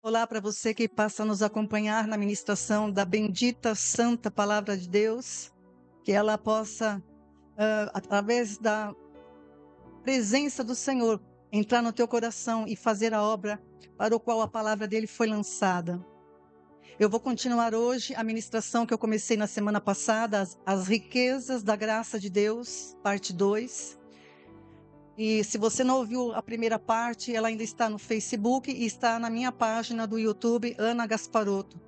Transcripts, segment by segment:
Olá para você que passa a nos acompanhar na ministração da bendita santa palavra de Deus, que ela possa, através da presença do Senhor, entrar no teu coração e fazer a obra para o qual a palavra dele foi lançada. Eu vou continuar hoje a ministração que eu comecei na semana passada, as riquezas da graça de Deus, parte 2. E se você não ouviu a primeira parte, ela ainda está no Facebook e está na minha página do YouTube, Ana Gasparotto.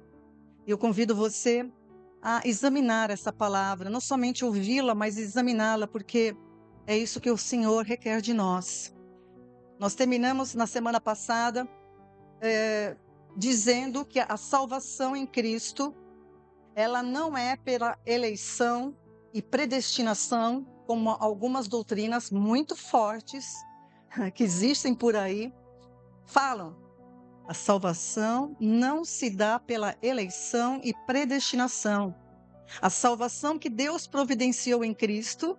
Eu convido você a examinar essa palavra, não somente ouvi-la, mas examiná-la, porque é isso que o Senhor requer de nós. Nós terminamos na semana passada dizendo que a salvação em Cristo, ela não é pela eleição e predestinação, como algumas doutrinas muito fortes que existem por aí falam. A salvação não se dá pela eleição e predestinação. A salvação que Deus providenciou em Cristo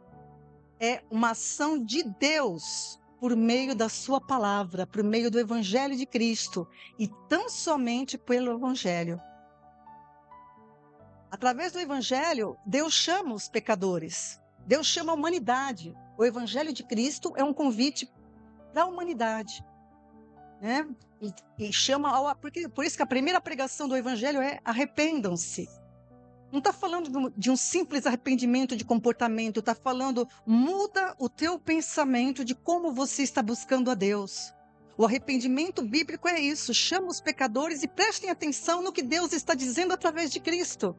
é uma ação de Deus por meio da sua palavra, por meio do Evangelho de Cristo, e tão somente pelo Evangelho. Através do Evangelho, Deus chama os pecadores, Deus chama a humanidade. O Evangelho de Cristo é um convite para a humanidade, né? E chama por isso que a primeira pregação do Evangelho é arrependam-se. Não está falando de um simples arrependimento de comportamento, está falando, muda o teu pensamento de como você está buscando a Deus. O arrependimento bíblico é isso, chama os pecadores e prestem atenção no que Deus está dizendo através de Cristo.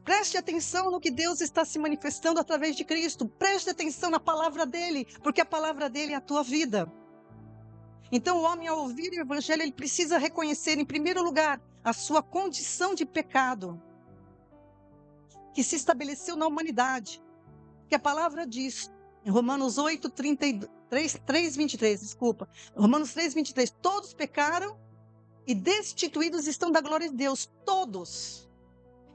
Preste atenção no que Deus está se manifestando através de Cristo. Preste atenção na palavra dele, porque a palavra dele é a tua vida. Então o homem, ao ouvir o Evangelho, ele precisa reconhecer, em primeiro lugar, a sua condição de pecado, que se estabeleceu na humanidade, que a palavra diz, em Romanos 8, 23, Romanos 3, 23, todos pecaram e destituídos estão da glória de Deus, todos.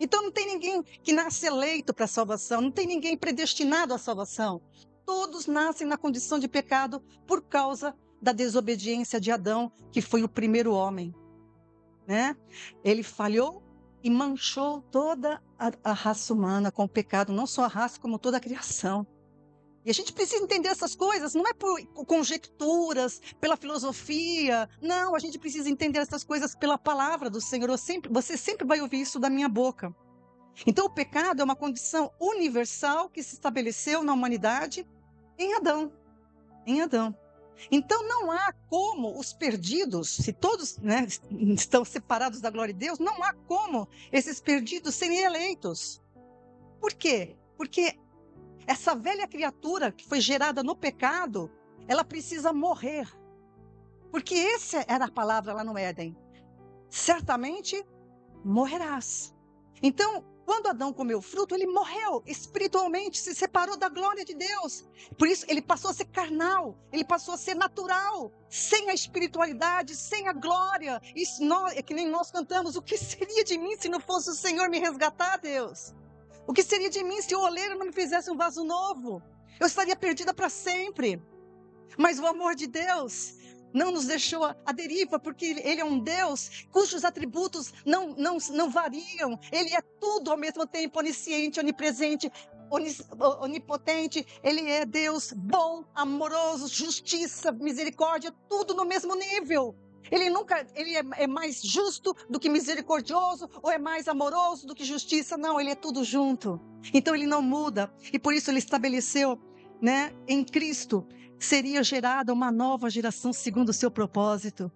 Então não tem ninguém que nasce eleito para a salvação, não tem ninguém predestinado à salvação. Todos nascem na condição de pecado por causa da desobediência de Adão, que foi o primeiro homem, né? Ele falhou e manchou toda a raça humana com o pecado, não só a raça, como toda a criação. E a gente precisa entender essas coisas, não é por conjecturas, pela filosofia, não, a gente precisa entender essas coisas pela palavra do Senhor. Você sempre vai ouvir isso da minha boca. Então o pecado é uma condição universal que se estabeleceu na humanidade em Adão, Então não há como os perdidos, se todos, né, estão separados da glória de Deus, não há como esses perdidos serem eleitos. Por quê? Porque essa velha criatura que foi gerada no pecado, ela precisa morrer. Porque essa era a palavra lá no Éden. Certamente morrerás. Então, quando Adão comeu o fruto, ele morreu espiritualmente, se separou da glória de Deus. Por isso, ele passou a ser carnal, ele passou a ser natural, sem a espiritualidade, sem a glória. Isso é que nem nós cantamos, o que seria de mim se não fosse o Senhor me resgatar, Deus? O que seria de mim se o oleiro não me fizesse um vaso novo? Eu estaria perdida para sempre. Mas o amor de Deus não nos deixou à deriva, porque Ele é um Deus cujos atributos não variam. Ele é tudo ao mesmo tempo, onisciente, onipresente, onipotente. Ele é Deus bom, amoroso, justiça, misericórdia, tudo no mesmo nível. Ele é mais justo do que misericordioso, ou é mais amoroso do que justiça. Não, ele é tudo junto. Então ele não muda, e por isso ele estabeleceu, né, em Cristo, seria gerada uma nova geração segundo o seu propósito.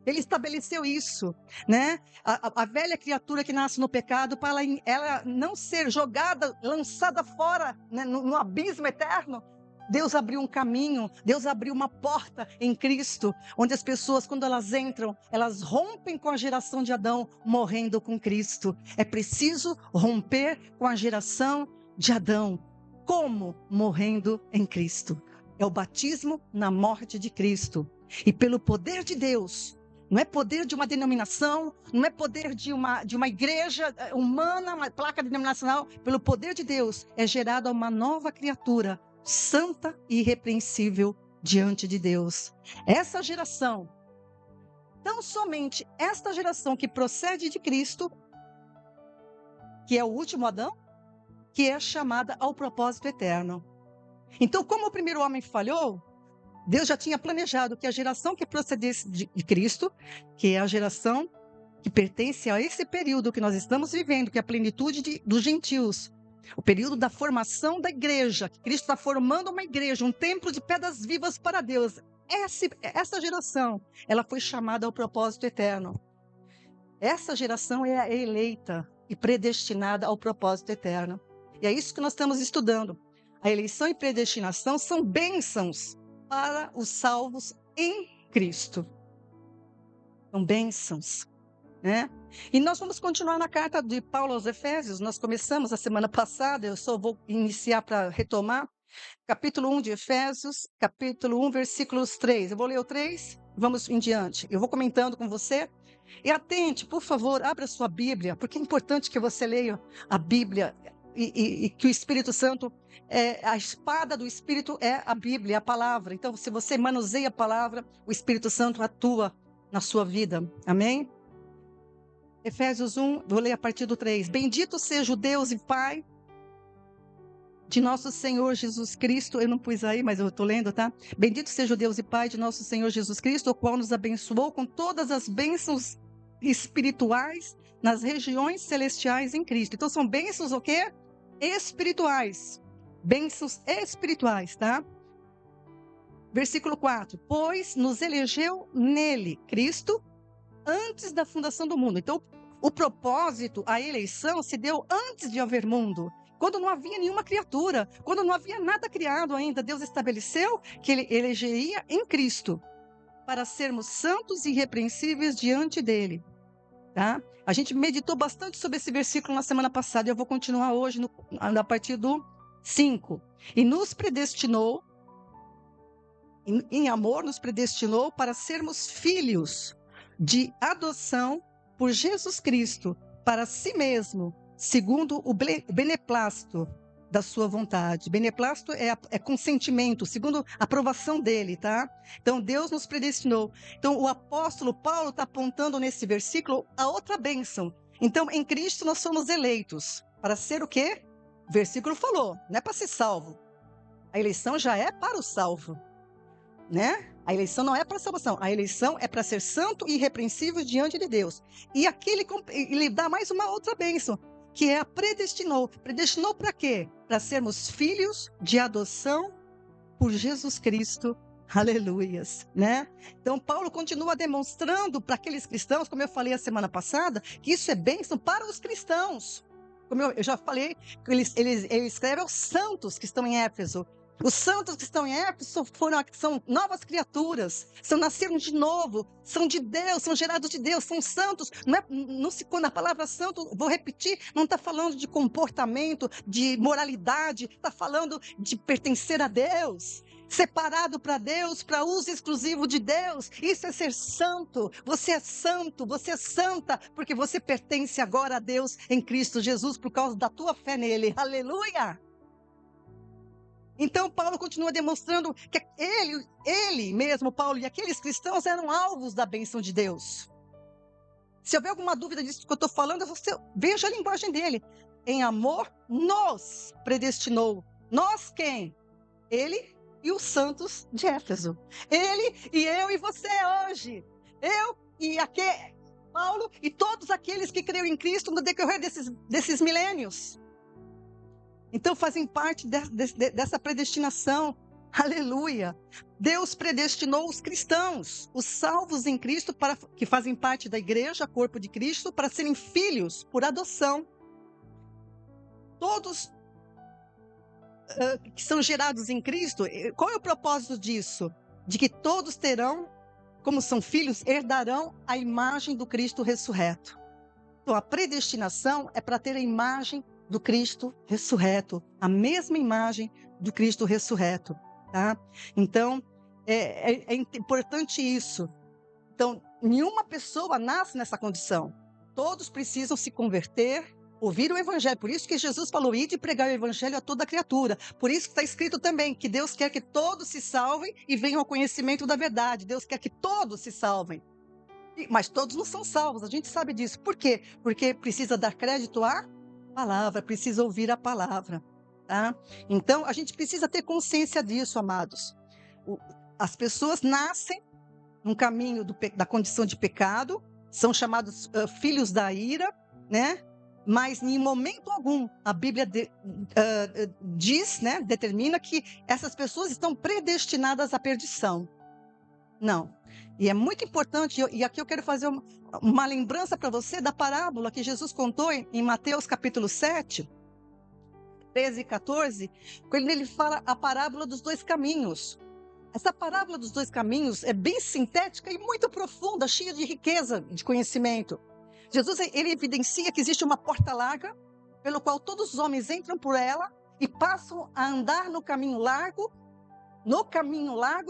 Ele estabeleceu isso, né? A velha criatura que nasce no pecado, para ela não ser jogada, lançada fora, né, no abismo eterno, Deus abriu um caminho, Deus abriu uma porta em Cristo, onde as pessoas, quando elas entram, elas rompem com a geração de Adão, morrendo com Cristo. É preciso romper com a geração de Adão. Como? Morrendo em Cristo. É o batismo na morte de Cristo. E pelo poder de Deus, não é poder de uma denominação, não é poder de uma igreja humana, uma placa denominacional. Pelo poder de Deus é gerada uma nova criatura, santa e irrepreensível diante de Deus. Essa geração tão somente esta geração que procede de Cristo, que é o último Adão, que é chamada ao propósito eterno. Então, como o primeiro homem falhou, Deus já tinha planejado que a geração que procedesse de Cristo, que é a geração que pertence a esse período que nós estamos vivendo, que é a plenitude dos gentios, o período da formação da igreja, que Cristo está formando uma igreja, um templo de pedras vivas para Deus. Essa geração, ela foi chamada ao propósito eterno. Essa geração é a eleita e predestinada ao propósito eterno. E é isso que nós estamos estudando. A eleição e predestinação são bênçãos para os salvos em Cristo. São bênçãos, né? E nós vamos continuar na carta de Paulo aos Efésios. Nós começamos a semana passada, eu só vou iniciar para retomar. Capítulo 1 de Efésios, capítulo 1, versículos 3. Eu vou ler o 3, vamos em diante. Eu vou comentando com você. E atente, por favor, abra sua Bíblia, porque é importante que você leia a Bíblia e que o Espírito Santo, a espada do Espírito é a Bíblia, a palavra. Então, se você manuseia a palavra, o Espírito Santo atua na sua vida. Amém? Efésios 1, vou ler a partir do 3. Bendito seja o Deus e Pai de nosso Senhor Jesus Cristo. Eu não pus aí, mas eu estou lendo, tá? Bendito seja o Deus e Pai de nosso Senhor Jesus Cristo, o qual nos abençoou com todas as bênçãos espirituais nas regiões celestiais em Cristo. Então, são bênçãos o quê? Espirituais. Bênçãos espirituais, tá? Versículo 4. Pois nos elegeu nele, Cristo, antes da fundação do mundo. Então, o propósito, a eleição se deu antes de haver mundo. Quando não havia nenhuma criatura, quando não havia nada criado ainda, Deus estabeleceu que Ele elegeria em Cristo para sermos santos e irrepreensíveis diante dEle. Tá? A gente meditou bastante sobre esse versículo na semana passada, e eu vou continuar hoje a partir do 5. E nos predestinou, em amor, nos predestinou para sermos filhos de adoção por Jesus Cristo, para si mesmo, segundo o beneplácito da sua vontade. Beneplácito é consentimento, segundo a aprovação dele, tá? Então, Deus nos predestinou. Então, o apóstolo Paulo está apontando nesse versículo a outra bênção. Então, em Cristo nós somos eleitos. Para ser o quê? O versículo falou, não é para ser salvo. A eleição já é para o salvo, né? A eleição não é para salvação, a eleição é para ser santo e irrepreensível diante de Deus. E aqui ele dá mais uma outra bênção, que é a predestinou. Predestinou para quê? Para sermos filhos de adoção por Jesus Cristo. Aleluias, né? Então, Paulo continua demonstrando para aqueles cristãos, como eu falei a semana passada, que isso é bênção para os cristãos. Como eu já falei, ele escreve aos santos que estão em Éfeso. Os santos que estão em Éfeso são novas criaturas, nasceram de novo, são de Deus, são gerados de Deus, são santos. Quando a palavra santo, vou repetir, não está falando de comportamento, de moralidade, está falando de pertencer a Deus. Separado para Deus, para uso exclusivo de Deus. Isso é ser santo. Você é santa, porque você pertence agora a Deus em Cristo Jesus por causa da tua fé nele. Aleluia! Então, Paulo continua demonstrando que ele mesmo, Paulo, e aqueles cristãos eram alvos da bênção de Deus. Se houver alguma dúvida disso que eu estou falando, você veja a linguagem dele. Em amor, nos predestinou. Nós quem? Ele e os santos de Éfeso. Ele e eu e você hoje. Eu e Paulo e todos aqueles que creram em Cristo no decorrer desses milênios. Então, fazem parte dessa predestinação. Aleluia! Deus predestinou os cristãos, os salvos em Cristo, que fazem parte da igreja, corpo de Cristo, para serem filhos por adoção. Todos que são gerados em Cristo, qual é o propósito disso? De que todos terão, como são filhos, herdarão a imagem do Cristo ressurreto. Então, a predestinação é para ter a imagem do Cristo ressurreto, a mesma imagem do Cristo ressurreto, tá? Então, é importante isso. Então, nenhuma pessoa nasce nessa condição. Todos precisam se converter, ouvir o Evangelho. Por isso que Jesus falou, ide pregar o Evangelho a toda criatura. Por isso que está escrito também que Deus quer que todos se salvem e venham ao conhecimento da verdade. Deus quer que todos se salvem. Mas todos não são salvos, a gente sabe disso. Por quê? Porque precisa dar crédito à palavra, precisa ouvir a palavra, tá? Então, a gente precisa ter consciência disso, amados. As pessoas nascem num caminho da condição de pecado, são chamados filhos da ira, né? Mas em momento algum a Bíblia diz, né, determina que essas pessoas estão predestinadas à perdição. Não. E é muito importante, e aqui eu quero fazer uma lembrança para você da parábola que Jesus contou em Mateus capítulo 7, 13 e 14, quando ele fala a parábola dos dois caminhos. Essa parábola dos dois caminhos é bem sintética e muito profunda, cheia de riqueza de conhecimento. Jesus, ele evidencia que existe uma porta larga, pelo qual todos os homens entram por ela e passam a andar no caminho largo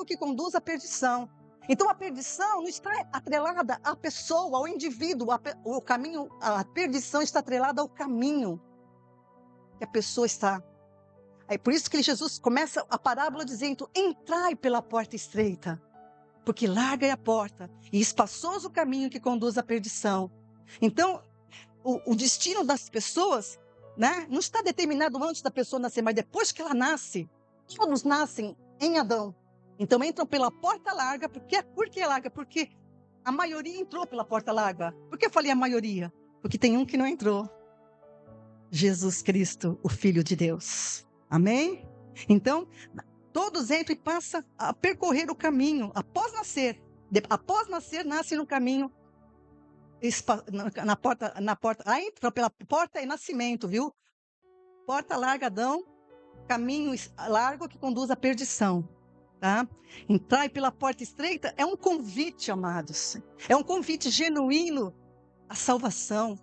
que conduz à perdição. Então, a perdição não está atrelada à pessoa, ao indivíduo. A perdição está atrelada ao caminho que a pessoa está. É por isso que Jesus começa a parábola dizendo: entrai pela porta estreita, porque larga é a porta e espaçoso o caminho que conduz à perdição. Então, o destino das pessoas, né, não está determinado antes da pessoa nascer, mas depois que ela nasce. Todos nascem em Adão. Então entram pela porta larga. Por que é larga? Porque a maioria entrou pela porta larga. Por que eu falei a maioria? Porque tem um que não entrou. Jesus Cristo, o Filho de Deus. Amém? Então, todos entram e passam a percorrer o caminho. Após nascer, nascem no caminho. Na porta. Aí entra pela porta é nascimento, viu? Porta larga, Adão. Caminho largo que conduz à perdição. Tá? Entrar pela porta estreita é um convite, amados. É um convite genuíno à salvação.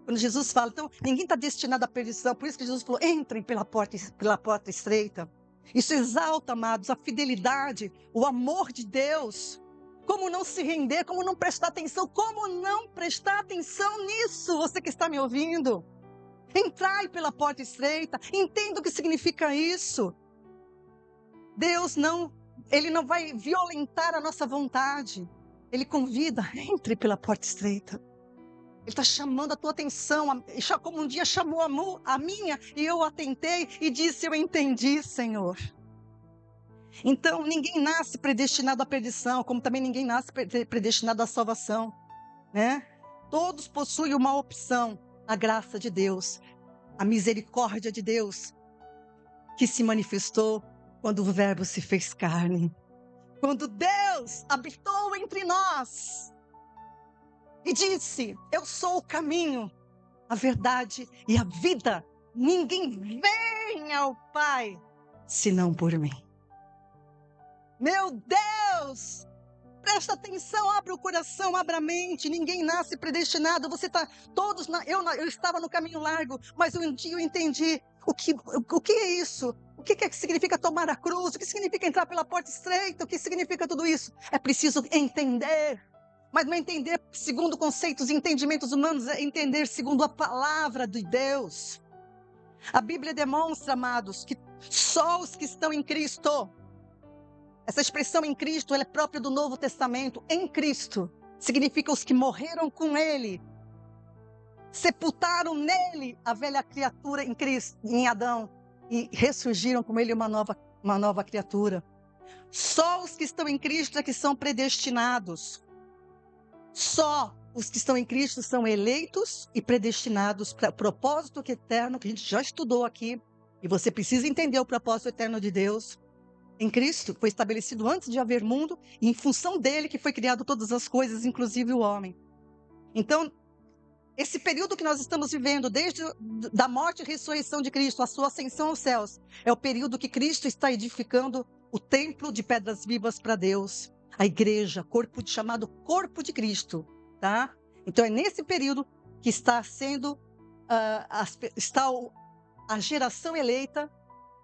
Quando Jesus fala, então, ninguém está destinado à perdição. Por isso que Jesus falou, entrem pela porta estreita. Isso exalta, amados, a fidelidade, o amor de Deus. Como não se render, como não prestar atenção, como não prestar atenção nisso, você que está me ouvindo. Entrai pela porta estreita, entenda o que significa isso. Deus ele não vai violentar a nossa vontade. Ele convida, entre pela porta estreita. Ele está chamando a tua atenção, como um dia chamou a minha, e eu atentei e disse, eu entendi, Senhor. Então, ninguém nasce predestinado à perdição, como também ninguém nasce predestinado à salvação, né? Todos possuem uma opção, a graça de Deus, a misericórdia de Deus, que se manifestou quando o Verbo se fez carne. Quando Deus habitou entre nós e disse, eu sou o caminho, a verdade e a vida. Ninguém vem ao Pai, senão por mim. Meu Deus! Presta atenção, abre o coração, abra a mente. Ninguém nasce predestinado. Eu estava no caminho largo, mas um dia eu entendi o que é isso. O que significa tomar a cruz? O que significa entrar pela porta estreita? O que significa tudo isso? É preciso entender. Mas não entender segundo conceitos e entendimentos humanos, é entender segundo a palavra de Deus. A Bíblia demonstra, amados, que só os que estão em Cristo. Essa expressão em Cristo, ela é própria do Novo Testamento. Em Cristo significa os que morreram com Ele, sepultaram nele a velha criatura em Cristo, em Adão, e ressurgiram com Ele uma nova criatura. Só os que estão em Cristo é que são predestinados. Só os que estão em Cristo são eleitos e predestinados para o propósito eterno que a gente já estudou aqui. E você precisa entender o propósito eterno de Deus. Em Cristo foi estabelecido antes de haver mundo, e em função dele que foi criado todas as coisas, inclusive o homem. Então, esse período que nós estamos vivendo, desde da morte e ressurreição de Cristo, a sua ascensão aos céus, é o período que Cristo está edificando o templo de pedras vivas para Deus, a igreja, chamado Corpo de Cristo, tá? Então, é nesse período que está a geração eleita,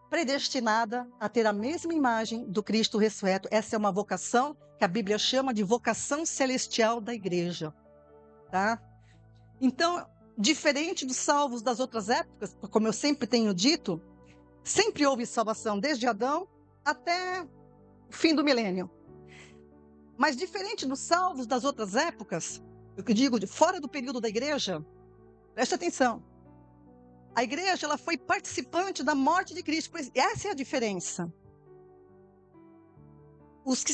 predestinada a ter a mesma imagem do Cristo ressurreto. Essa é uma vocação que a Bíblia chama de vocação celestial da igreja, tá? Então, diferente dos salvos das outras épocas, como eu sempre tenho dito, sempre houve salvação desde Adão até o fim do milênio. Mas diferente dos salvos das outras épocas, eu que digo, fora do período da igreja, preste atenção. A igreja, ela foi participante da morte de Cristo. Essa é a diferença. Os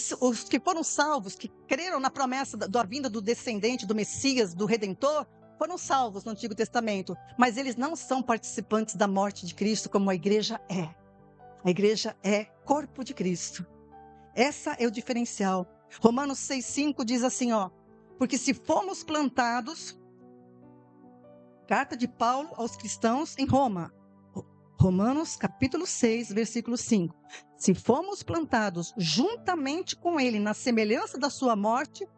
que foram salvos, que creram na promessa da vinda do descendente, do Messias, do Redentor, foram salvos no Antigo Testamento. Mas eles não são participantes da morte de Cristo como a igreja é. A igreja é corpo de Cristo. Essa é o diferencial. Romanos 6,5 diz assim, porque se fomos plantados, carta de Paulo aos cristãos em Roma, Romanos capítulo 6, versículo 5. Se fomos plantados juntamente com ele na semelhança da sua morte,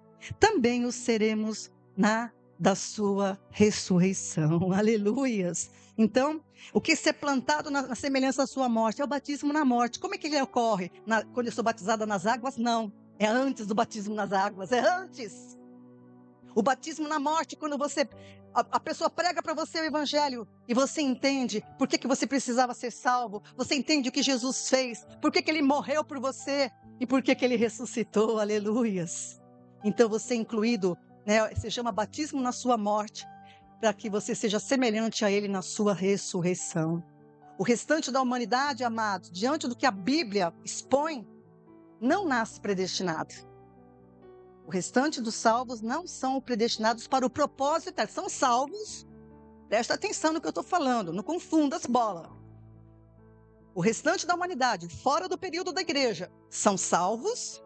também o seremos na da sua ressurreição. Aleluias! Então, o que é ser plantado na semelhança da sua morte? É o batismo na morte. Como é que ele ocorre? Quando eu sou batizada nas águas? Não. É antes do batismo nas águas. É antes. O batismo na morte, quando a pessoa prega para você o evangelho e você entende por que você precisava ser salvo, você entende o que Jesus fez, por que ele morreu por você e por que ele ressuscitou, aleluias. Então você é incluído, se chama batismo na sua morte, para que você seja semelhante a ele na sua ressurreição. O restante da humanidade, amados, diante do que a Bíblia expõe, não nasce predestinado. O restante dos salvos não são predestinados para o propósito eterno. São salvos, presta atenção no que eu estou falando, não confunda as bolas. O restante da humanidade, fora do período da igreja, são salvos,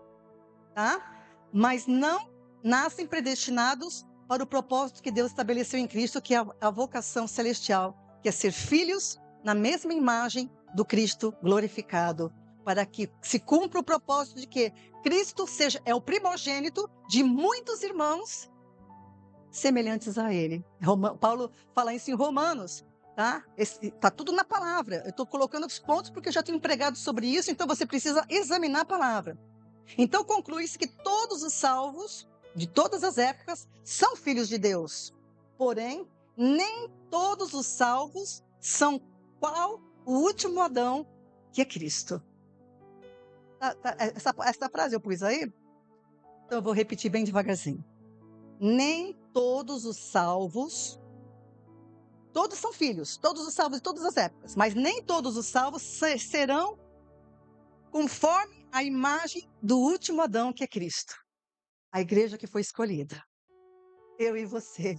tá? Mas não nascem predestinados para o propósito que Deus estabeleceu em Cristo, que é a vocação celestial, que é ser filhos na mesma imagem do Cristo glorificado, para que se cumpra o propósito de que Cristo é o primogênito de muitos irmãos semelhantes a ele. Paulo fala isso em Romanos, tá? Está tudo na palavra. Eu estou colocando os pontos porque eu já tenho pregado sobre isso, então você precisa examinar a palavra. Então conclui-se que todos os salvos, de todas as épocas, são filhos de Deus. Porém, nem todos os salvos são qual o último Adão, que é Cristo. Essa frase eu pus aí, então eu vou repetir bem devagarzinho. Nem todos os salvos, todos são filhos, todos os salvos de todas as épocas, mas nem todos os salvos serão conforme a imagem do último Adão, que é Cristo. A igreja que foi escolhida. Eu e você.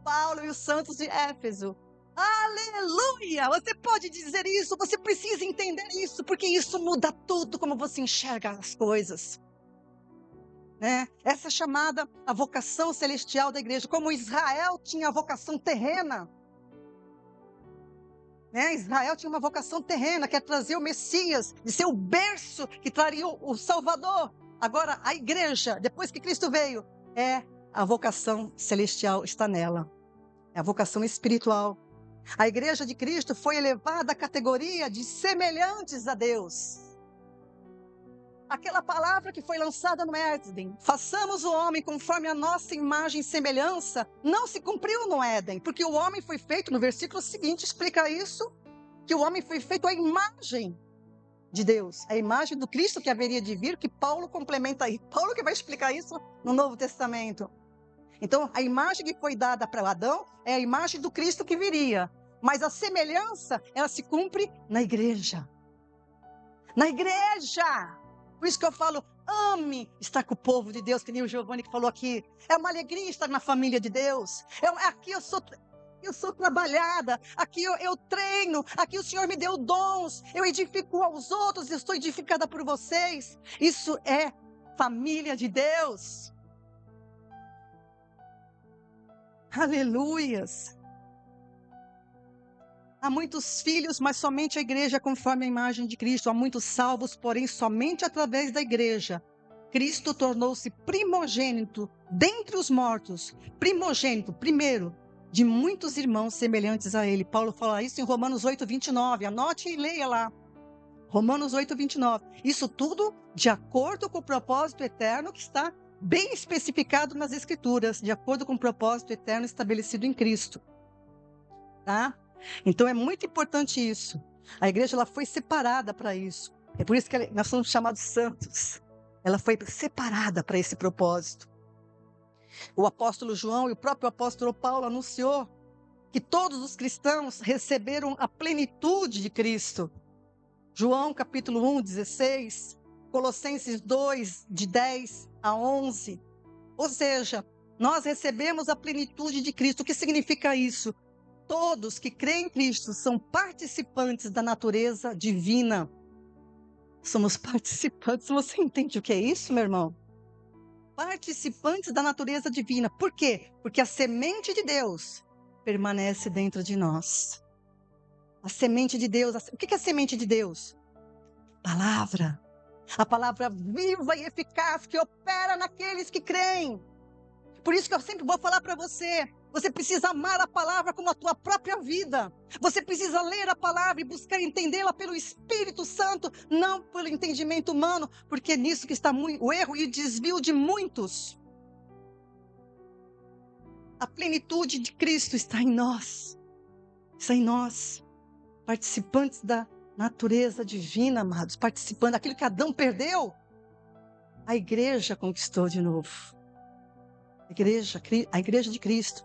Paulo e os santos de Éfeso. Aleluia! Você pode dizer isso, você precisa entender isso, porque isso muda tudo como você enxerga as coisas. Essa é chamada a vocação celestial da igreja, como Israel tinha a vocação terrena. Israel tinha uma vocação terrena, que é trazer o Messias, de ser o berço que traria o Salvador. Agora, a igreja, depois que Cristo veio, a vocação celestial está nela. É a vocação espiritual. A igreja de Cristo foi elevada à categoria de semelhantes a Deus. Aquela palavra que foi lançada no Éden, façamos o homem conforme a nossa imagem e semelhança, não se cumpriu no Éden, porque o homem foi feito, no versículo seguinte explica isso, que o homem foi feito à imagem de Deus, a imagem do Cristo que haveria de vir, que Paulo complementa aí. Paulo que vai explicar isso no Novo Testamento. Então, a imagem que foi dada para Adão é a imagem do Cristo que viria. Mas a semelhança, ela se cumpre na igreja. Na igreja! Por isso que eu falo, ame estar com o povo de Deus, que nem o Giovanni que falou aqui. É uma alegria estar na família de Deus. Aqui eu sou trabalhada, aqui eu treino, aqui o Senhor me deu dons, eu edifico aos outros, eu estou edificada por vocês. Isso é família de Deus. Aleluias! Há muitos filhos, mas somente a igreja conforme a imagem de Cristo. Há muitos salvos, porém somente através da igreja. Cristo tornou-se primogênito dentre os mortos. Primogênito, primeiro, de muitos irmãos semelhantes a ele. Paulo fala isso em Romanos 8:29. Anote e leia lá. Romanos 8:29. Isso tudo de acordo com o propósito eterno que está bem especificado nas Escrituras, de acordo com o propósito eterno estabelecido em Cristo. Tá? Então é muito importante isso. A igreja ela foi separada para isso. É por isso que nós somos chamados santos. ela foi separada para esse propósito. O apóstolo João e o próprio apóstolo Paulo anunciou que todos os cristãos receberam a plenitude de Cristo. João capítulo 1, 16, Colossenses 2, de 10 a 11. Ou seja, nós recebemos a plenitude de Cristo. O que significa isso? Todos que creem em Cristo são participantes da natureza divina. Somos participantes. Você entende o que é isso, meu irmão? Participantes da natureza divina. Por quê? Porque a semente de Deus permanece dentro de nós. A semente de Deus. O que é a semente de Deus? Palavra. A palavra viva e eficaz que opera naqueles que creem. Por isso que eu sempre vou falar para você. Você precisa amar a palavra como a tua própria vida. Você precisa ler a palavra e buscar entendê-la pelo Espírito Santo, não pelo entendimento humano, porque é nisso que está o erro e o desvio de muitos. A plenitude de Cristo está em nós. Está em nós. Participantes da natureza divina, amados. Participando daquilo que Adão perdeu. A igreja conquistou de novo. A igreja de Cristo.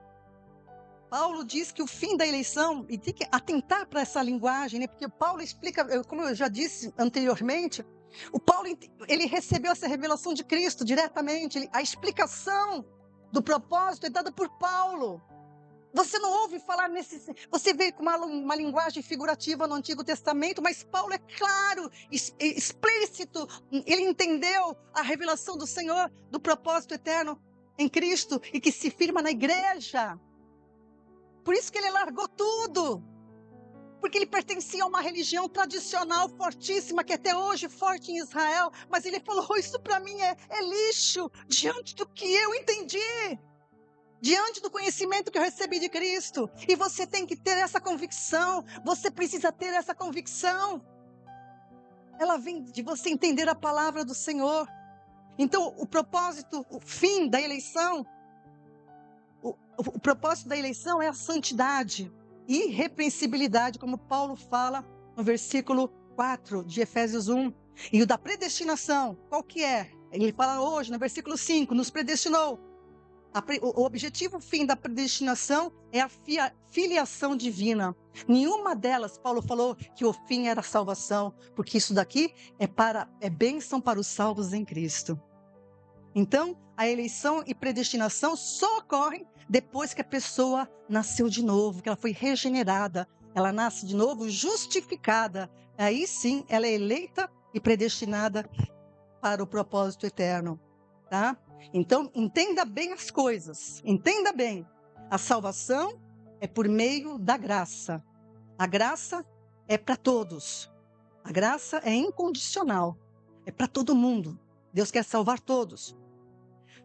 Paulo diz que o fim da eleição, e tem que atentar para essa linguagem, né? Porque Paulo explica, como eu já disse anteriormente, o Paulo ele recebeu essa revelação de Cristo diretamente, a explicação do propósito é dada por Paulo. Você não ouve falar você vê com uma linguagem figurativa no Antigo Testamento, mas Paulo é claro, explícito, ele entendeu a revelação do Senhor, do propósito eterno em Cristo e que se firma na igreja. Por isso que ele largou tudo. Porque ele pertencia a uma religião tradicional fortíssima, que até hoje é forte em Israel. Mas ele falou, isso para mim é lixo, diante do que eu entendi. Diante do conhecimento que eu recebi de Cristo. E você tem que ter essa convicção. Você precisa ter essa convicção. Ela vem de você entender a palavra do Senhor. Então, o propósito, o fim da eleição, o propósito da eleição é a santidade, irrepreensibilidade, como Paulo fala no versículo 4 de Efésios 1. E o da predestinação, qual que é? Ele fala hoje no versículo 5, nos predestinou. O objetivo fim da predestinação é a filiação divina. Nenhuma delas, Paulo falou que o fim era a salvação, porque isso daqui é bênção para os salvos em Cristo. Então, a eleição e predestinação só ocorrem depois que a pessoa nasceu de novo, que ela foi regenerada, ela nasce de novo justificada. Aí sim, ela é eleita e predestinada para o propósito eterno, tá? Então, entenda bem as coisas, entenda bem. A salvação é por meio da graça. A graça é para todos. A graça é incondicional, é para todo mundo. Deus quer salvar todos.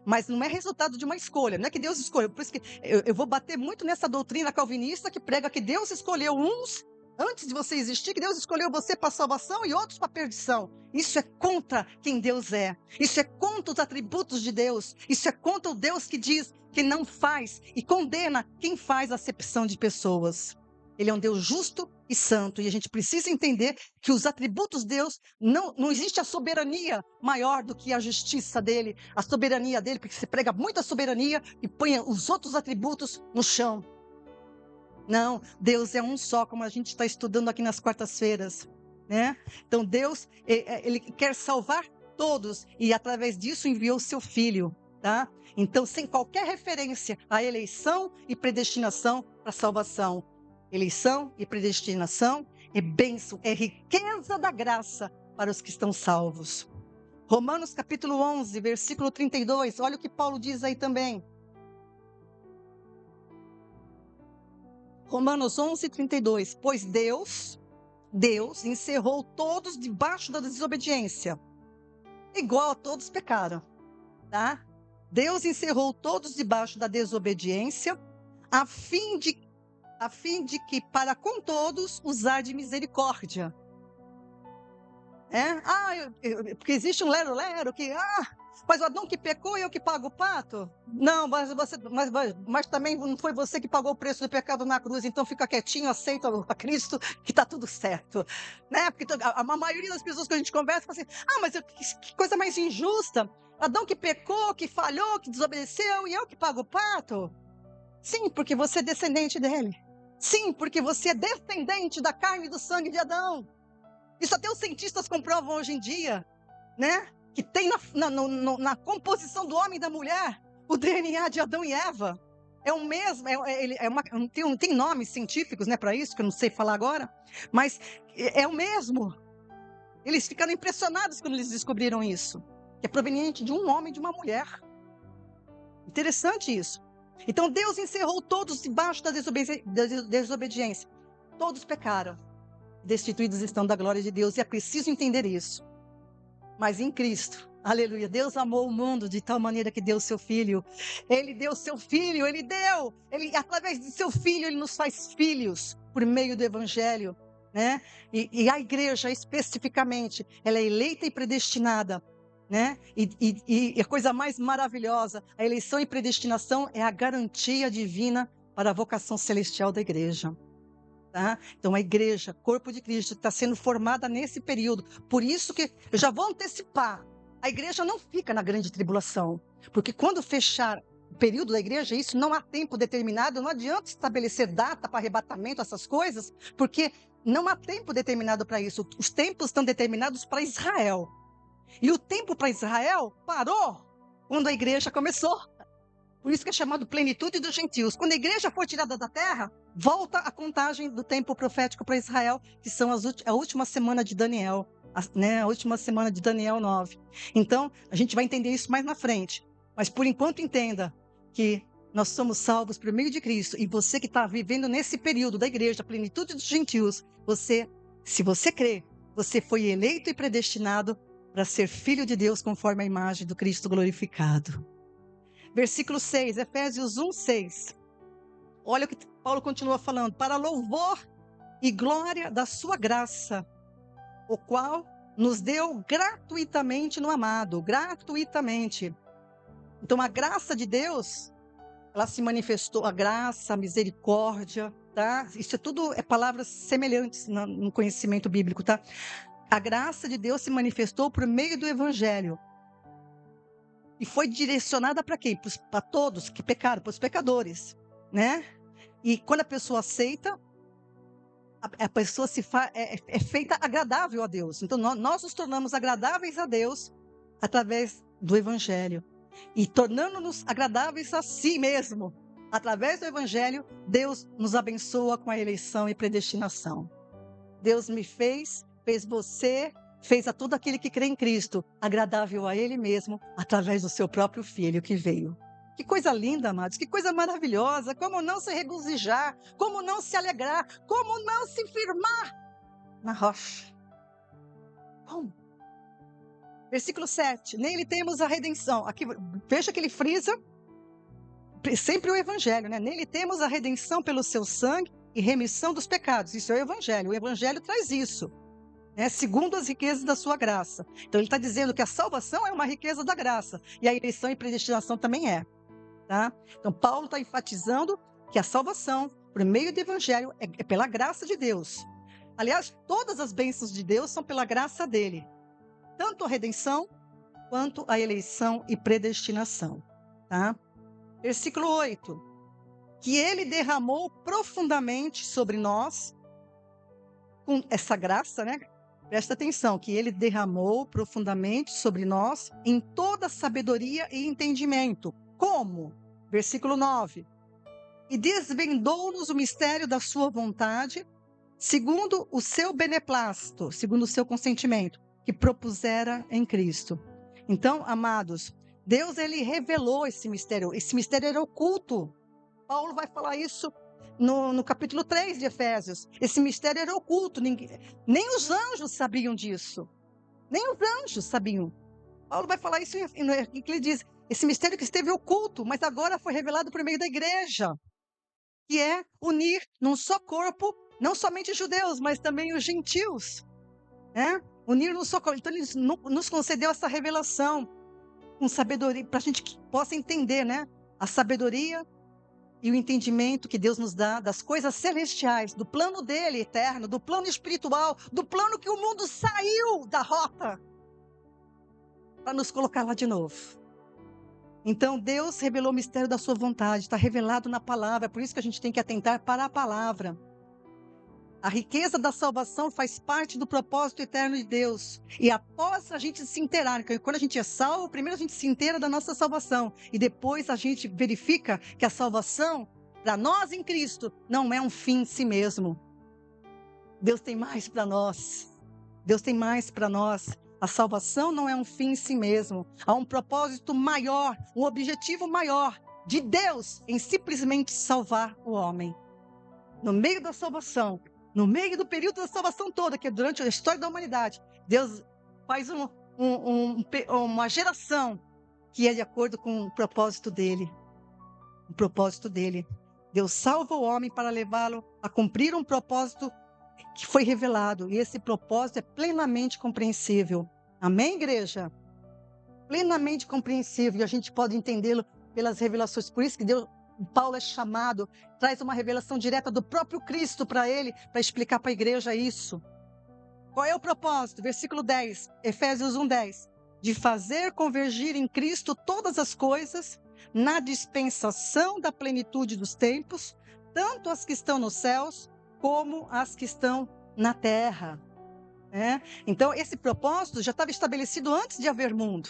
Mas não é resultado de uma escolha, não é que Deus escolheu. Por isso que eu vou bater muito nessa doutrina calvinista que prega que Deus escolheu uns antes de você existir, que Deus escolheu você para a salvação e outros para a perdição. Isso é contra quem Deus é. Isso é contra os atributos de Deus. Isso é contra o Deus que diz que não faz e condena quem faz acepção de pessoas. Ele é um Deus justo e santo. E a gente precisa entender que os atributos de Deus, não existe a soberania maior do que a justiça dele. A soberania dele, porque você prega muita soberania e põe os outros atributos no chão. Não, Deus é um só, como a gente está estudando aqui nas quartas-feiras, né? Então Deus, ele quer salvar todos e através disso enviou seu Filho, tá? Então, sem qualquer referência à eleição e predestinação para salvação. Eleição e predestinação é bênção, é riqueza da graça para os que estão salvos. Romanos capítulo 11, versículo 32, olha o que Paulo diz aí também. Romanos 11, 32, pois Deus encerrou todos debaixo da desobediência, igual a todos pecaram, tá? Deus encerrou todos debaixo da desobediência, a fim de que para com todos usar de misericórdia. Porque existe um lero-lero que, Mas o Adão que pecou e eu que pago o pato? Não, mas também não foi você que pagou o preço do pecado na cruz, então fica quietinho, aceita a Cristo, que está tudo certo. Né? Porque a maioria das pessoas que a gente conversa fala assim, mas que coisa mais injusta. Adão que pecou, que falhou, que desobedeceu, e eu que pago o pato? Sim, porque você é descendente dele. Sim, porque você é descendente da carne e do sangue de Adão. Isso até os cientistas comprovam hoje em dia, né? Que tem na composição do homem e da mulher o DNA de Adão e Eva. É o mesmo, tem nomes científicos, né, para isso, que eu não sei falar agora, mas é o mesmo. Eles ficaram impressionados quando eles descobriram isso, que é proveniente de um homem e de uma mulher. Interessante isso. Então Deus encerrou todos debaixo da desobediência. Todos pecaram. Destituídos estão da glória de Deus, e é preciso entender isso. Mas em Cristo, aleluia, Deus amou o mundo de tal maneira que deu o seu Filho. Ele deu o seu Filho, através de seu Filho, Ele nos faz filhos por meio do Evangelho, né? E a igreja, especificamente, ela é eleita e predestinada, né? E a coisa mais maravilhosa, a eleição e predestinação é a garantia divina para a vocação celestial da igreja. Tá? Então a igreja, corpo de Cristo, está sendo formada nesse período. Por isso que eu já vou antecipar, a igreja não fica na grande tribulação, porque quando fechar o período da igreja, isso não há tempo determinado, não adianta estabelecer data para arrebatamento, essas coisas, porque não há tempo determinado para isso. Os tempos estão determinados para Israel, e o tempo para Israel parou quando a igreja começou. Por isso que é chamado plenitude dos gentios. Quando a igreja for tirada da terra, volta a contagem do tempo profético para Israel, que são a última semana de Daniel, né? A última semana de Daniel 9. Então, a gente vai entender isso mais na frente. Mas, por enquanto, entenda que nós somos salvos por meio de Cristo. E você que está vivendo nesse período da igreja, a plenitude dos gentios, se você crê, você foi eleito e predestinado para ser filho de Deus conforme a imagem do Cristo glorificado. Versículo 6, Efésios 1, 6. Olha o que Paulo continua falando. Para louvor e glória da sua graça, o qual nos deu gratuitamente no amado. Gratuitamente. Então a graça de Deus, ela se manifestou, a graça, a misericórdia, tá? Isso tudo é palavras semelhantes no conhecimento bíblico, tá? A graça de Deus se manifestou por meio do Evangelho. E foi direcionada para quem? Para todos que pecaram, para os pecadores, né? E quando a pessoa aceita, a pessoa é feita agradável a Deus. Então, nós nos tornamos agradáveis a Deus através do Evangelho. E tornando-nos agradáveis a si mesmo. Através do Evangelho, Deus nos abençoa com a eleição e predestinação. Deus me fez você, fez a todo aquele que crê em Cristo, agradável a Ele mesmo, através do seu próprio Filho que veio. Que coisa linda, amados, que coisa maravilhosa, como não se regozijar, como não se alegrar, como não se firmar na rocha. Como? Versículo 7, nele temos a redenção. Aqui, veja que ele frisa sempre o Evangelho, né? Nele temos a redenção pelo seu sangue e remissão dos pecados. Isso é o Evangelho traz isso. Segundo as riquezas da sua graça. Então ele está dizendo que a salvação é uma riqueza da graça, e a eleição e predestinação também é. Tá? Então Paulo está enfatizando que a salvação, por meio do Evangelho, é pela graça de Deus. Aliás, todas as bênçãos de Deus são pela graça dele. Tanto a redenção, quanto a eleição e predestinação. Tá? Versículo 8. Que ele derramou profundamente sobre nós, com essa graça, né? Presta atenção, que ele derramou profundamente sobre nós em toda sabedoria e entendimento. Como? Versículo 9. E desvendou-nos o mistério da sua vontade, segundo o seu beneplácito, segundo o seu consentimento, que propusera em Cristo. Então, amados, Deus, ele revelou esse mistério. Esse mistério era oculto. Paulo vai falar isso no capítulo 3 de Efésios. Esse mistério era oculto, nem os anjos sabiam disso. Nem os anjos sabiam. Paulo vai falar isso em que ele diz, esse mistério que esteve oculto, mas agora foi revelado por meio da igreja, que é unir num só corpo, não somente os judeus, mas também os gentios. Unir num só corpo. Então ele nos concedeu essa revelação. com sabedoria, para a gente que possa entender, né? A sabedoria e o entendimento que Deus nos dá das coisas celestiais, do plano dele eterno, do plano espiritual, do plano que o mundo saiu da rota para nos colocar lá de novo. Então, Deus revelou o mistério da sua vontade, está revelado na palavra, por isso que a gente tem que atentar para a palavra. A riqueza da salvação faz parte do propósito eterno de Deus. E após a gente se inteirar, quando a gente é salvo, primeiro a gente se inteira da nossa salvação. E depois a gente verifica que a salvação, para nós em Cristo, não é um fim em si mesmo. Deus tem mais para nós. Deus tem mais para nós. A salvação não é um fim em si mesmo. Há um propósito maior, um objetivo maior de Deus em simplesmente salvar o homem. No meio da salvação, no meio do período da salvação toda, que é durante a história da humanidade, Deus faz uma geração que é de acordo com o propósito dele. O propósito dele. Deus salva o homem para levá-lo a cumprir um propósito que foi revelado. E esse propósito é plenamente compreensível. Amém, igreja? Plenamente compreensível. E a gente pode entendê-lo pelas revelações. Por isso que Paulo é chamado, traz uma revelação direta do próprio Cristo para ele, para explicar para a igreja isso. Qual é o propósito? Versículo 10, Efésios 1:10. De fazer convergir em Cristo todas as coisas, na dispensação da plenitude dos tempos, tanto as que estão nos céus, como as que estão na terra. Então, esse propósito já estava estabelecido antes de haver mundo.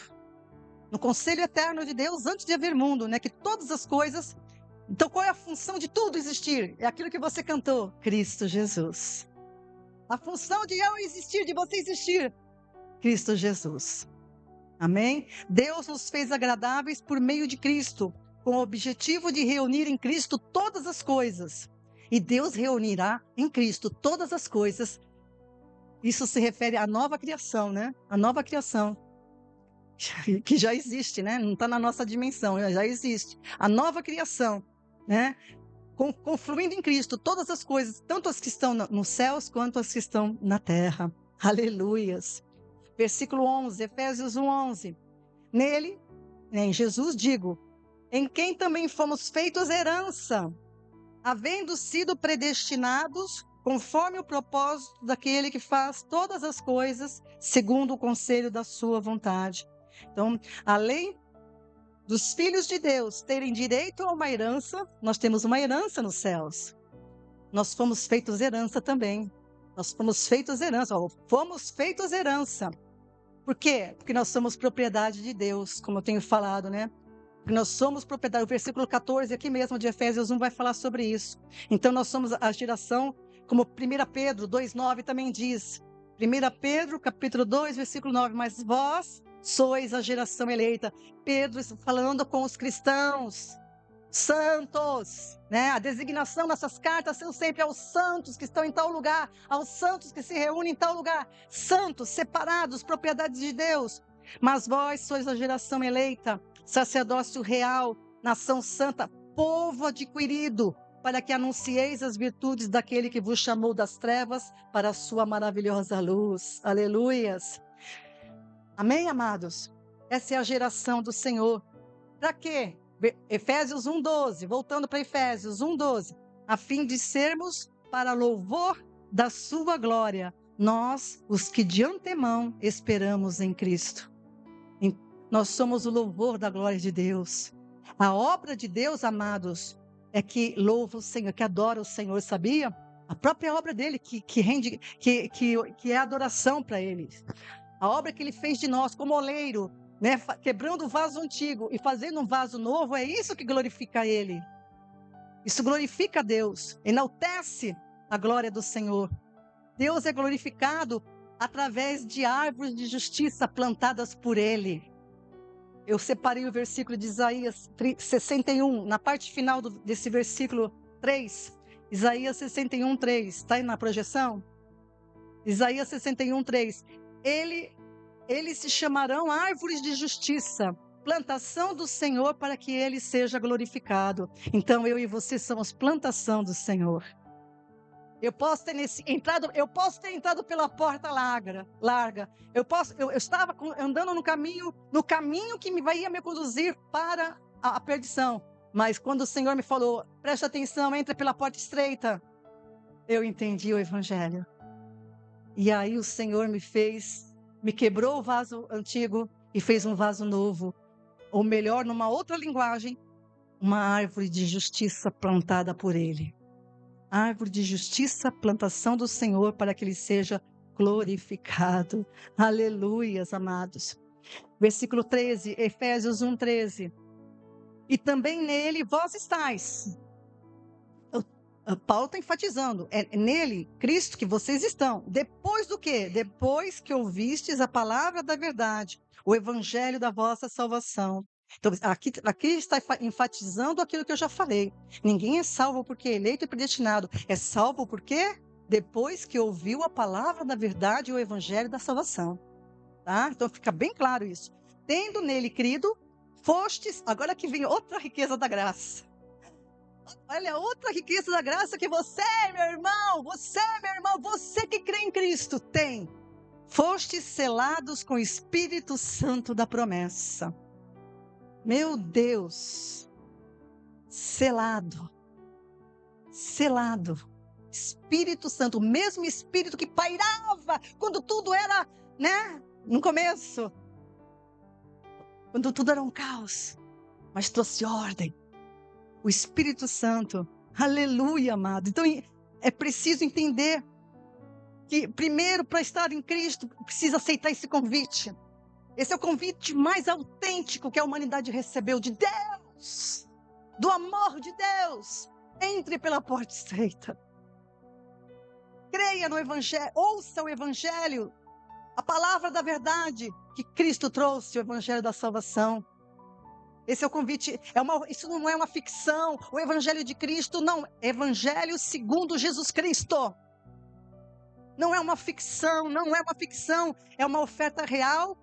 No conselho eterno de Deus, antes de haver mundo, que todas as coisas... Então, qual é a função de tudo existir? É aquilo que você cantou, Cristo Jesus. A função de eu existir, de você existir, Cristo Jesus. Amém? Deus nos fez agradáveis por meio de Cristo, com o objetivo de reunir em Cristo todas as coisas. E Deus reunirá em Cristo todas as coisas. Isso se refere à nova criação, A nova criação. Que já existe, Não está na nossa dimensão, já existe. A nova criação, confluindo em Cristo todas as coisas, tanto as que estão nos céus quanto as que estão na terra. Aleluias. Versículo 11, Efésios 1:11. Nele, em Jesus, digo, em quem também fomos feitos herança, havendo sido predestinados conforme o propósito daquele que faz todas as coisas segundo o conselho da sua vontade. Então, além dos filhos de Deus terem direito a uma herança, nós temos uma herança nos céus. Nós fomos feitos herança também. Nós fomos feitos herança. Fomos feitos herança. Por quê? Porque nós somos propriedade de Deus, como eu tenho falado, Porque nós somos propriedade. O versículo 14 aqui mesmo de Efésios 1 vai falar sobre isso. Então, nós somos a geração, como 1 Pedro 2:9 também diz. 1 Pedro, capítulo 2, versículo 9. Mas vós sois a geração eleita. Pedro falando com os cristãos santos, A designação nessas cartas são sempre aos santos que estão em tal lugar, aos santos que se reúnem em tal lugar, santos, separados, propriedades de Deus. Mas vós sois a geração eleita, sacerdócio real, nação santa, povo adquirido, para que anuncieis as virtudes daquele que vos chamou das trevas para a sua maravilhosa luz. Aleluias. Amém, amados? Essa é a geração do Senhor. Para quê? Efésios 1:12, voltando para Efésios 1:12. A fim de sermos para louvor da sua glória, nós, os que de antemão esperamos em Cristo. Nós somos o louvor da glória de Deus. A obra de Deus, amados, é que louva o Senhor, que adora o Senhor, sabia? A própria obra dele que rende, que é adoração para ele. A obra que ele fez de nós como oleiro, quebrando o vaso antigo e fazendo um vaso novo, é isso que glorifica ele. Isso glorifica a Deus, enaltece a glória do Senhor. Deus é glorificado através de árvores de justiça plantadas por ele. Eu separei o versículo de Isaías 61, na parte final desse versículo 3. Isaías 61:3, está aí na projeção? Isaías 61:3. Eles se chamarão árvores de justiça, plantação do Senhor para que ele seja glorificado. Então eu e você somos plantação do Senhor. Eu posso ter entrado pela porta larga. Eu estava andando no caminho que ia me conduzir para a perdição. Mas quando o Senhor me falou, preste atenção, entra pela porta estreita, eu entendi o evangelho. E aí o Senhor me quebrou o vaso antigo e fez um vaso novo. Ou melhor, numa outra linguagem, uma árvore de justiça plantada por Ele. Árvore de justiça, plantação do Senhor, para que Ele seja glorificado. Aleluias, amados. Versículo 13, Efésios 1:13. E também nele vós estáis. Paulo está enfatizando, é nele, Cristo, que vocês estão. Depois do quê? Depois que ouvistes a palavra da verdade, o evangelho da vossa salvação. Então, aqui está enfatizando aquilo que eu já falei. Ninguém é salvo porque é eleito e predestinado. É salvo porque depois que ouviu a palavra da verdade e o evangelho da salvação. Tá? Então fica bem claro isso. Tendo nele crido, fostes... Agora que vem outra riqueza da graça. Olha, outra riqueza da graça que você que crê em Cristo tem. Fostes selados com o Espírito Santo da promessa. Meu Deus, selado, Espírito Santo, o mesmo Espírito que pairava quando tudo era, né, no começo, quando tudo era um caos, mas trouxe ordem, o Espírito Santo, aleluia, amado. Então é preciso entender que primeiro, para estar em Cristo, precisa aceitar esse convite. Esse é o convite mais autêntico que a humanidade recebeu de Deus, do amor de Deus. Entre pela porta estreita. Creia no Evangelho, ouça o Evangelho, a palavra da verdade que Cristo trouxe, o Evangelho da salvação. Esse é o convite, isso não é uma ficção, o Evangelho de Cristo não, Evangelho segundo Jesus Cristo. Não é uma ficção, é uma oferta real,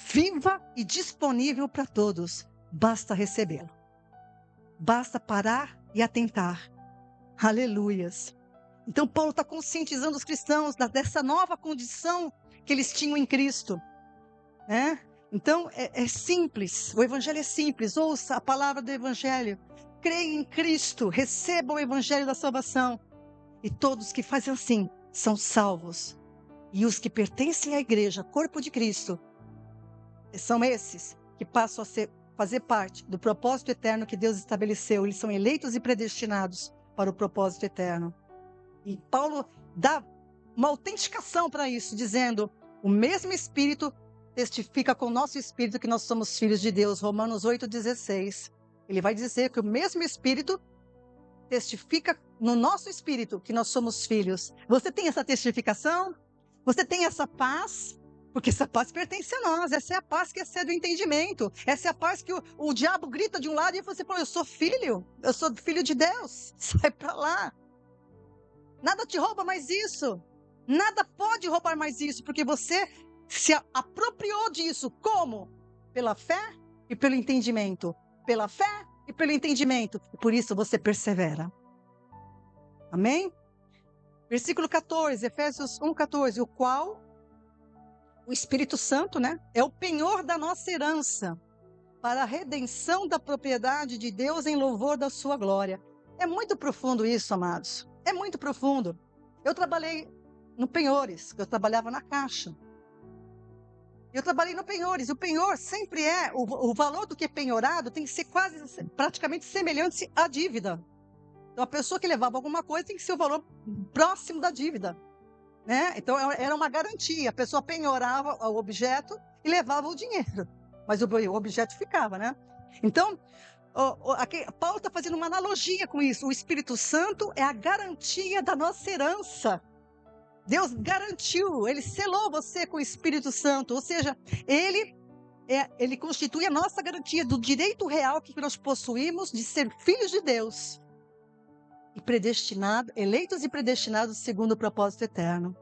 viva e disponível para todos. Basta recebê-lo. Basta parar e atentar. Aleluias. Então Paulo está conscientizando os cristãos dessa nova condição que eles tinham em Cristo. Né? Então é simples, o Evangelho é simples. Ouça a palavra do Evangelho. Creia em Cristo, receba o Evangelho da salvação. E todos que fazem assim são salvos. E os que pertencem à igreja, corpo de Cristo, são esses que passam a fazer parte do propósito eterno que Deus estabeleceu. Eles são eleitos e predestinados para o propósito eterno. E Paulo dá uma autenticação para isso, dizendo: o mesmo Espírito testifica com o nosso Espírito que nós somos filhos de Deus. Romanos 8,16. Ele vai dizer que o mesmo Espírito testifica no nosso Espírito que nós somos filhos. Você tem essa testificação? Você tem essa paz? Porque essa paz pertence a nós. Essa é a paz que excede o entendimento. Essa é a paz que o diabo grita de um lado e você fala: eu sou filho de Deus. Sai para lá. Nada te rouba mais isso. Nada pode roubar mais isso, porque você se apropriou disso. Como? Pela fé e pelo entendimento. Pela fé e pelo entendimento. E por isso você persevera. Amém? Versículo 14, Efésios 1:14. O qual, o Espírito Santo, né, é o penhor da nossa herança, para a redenção da propriedade de Deus em louvor da sua glória. É muito profundo isso, amados. É muito profundo. Eu trabalhei no Penhores, eu trabalhava na Caixa. Eu trabalhei no Penhores. O penhor sempre o valor do que é penhorado tem que ser praticamente semelhante à dívida. Então, a pessoa que levava alguma coisa tem que ser o valor próximo da dívida. Né? Então, era uma garantia. A pessoa penhorava o objeto e levava o dinheiro. Mas o objeto ficava, né? Então, Paulo está fazendo uma analogia com isso. O Espírito Santo é a garantia da nossa herança. Deus garantiu, Ele selou você com o Espírito Santo. Ou seja, Ele constitui a nossa garantia do direito real que nós possuímos de ser filhos de Deus. E eleitos e predestinados segundo o propósito eterno.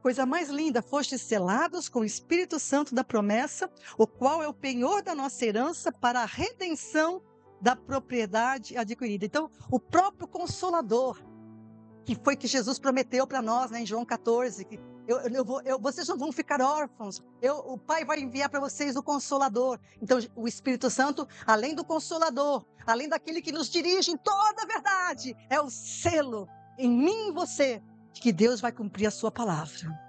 Coisa mais linda, fostes selados com o Espírito Santo da promessa, o qual é o penhor da nossa herança para a redenção da propriedade adquirida. Então, o próprio Consolador, que foi que Jesus prometeu para nós, né, em João 14, que vocês não vão ficar órfãos, o Pai vai enviar para vocês o Consolador. Então o Espírito Santo, além do Consolador, além daquele que nos dirige em toda a verdade, é o selo em mim e você, de que Deus vai cumprir a sua palavra.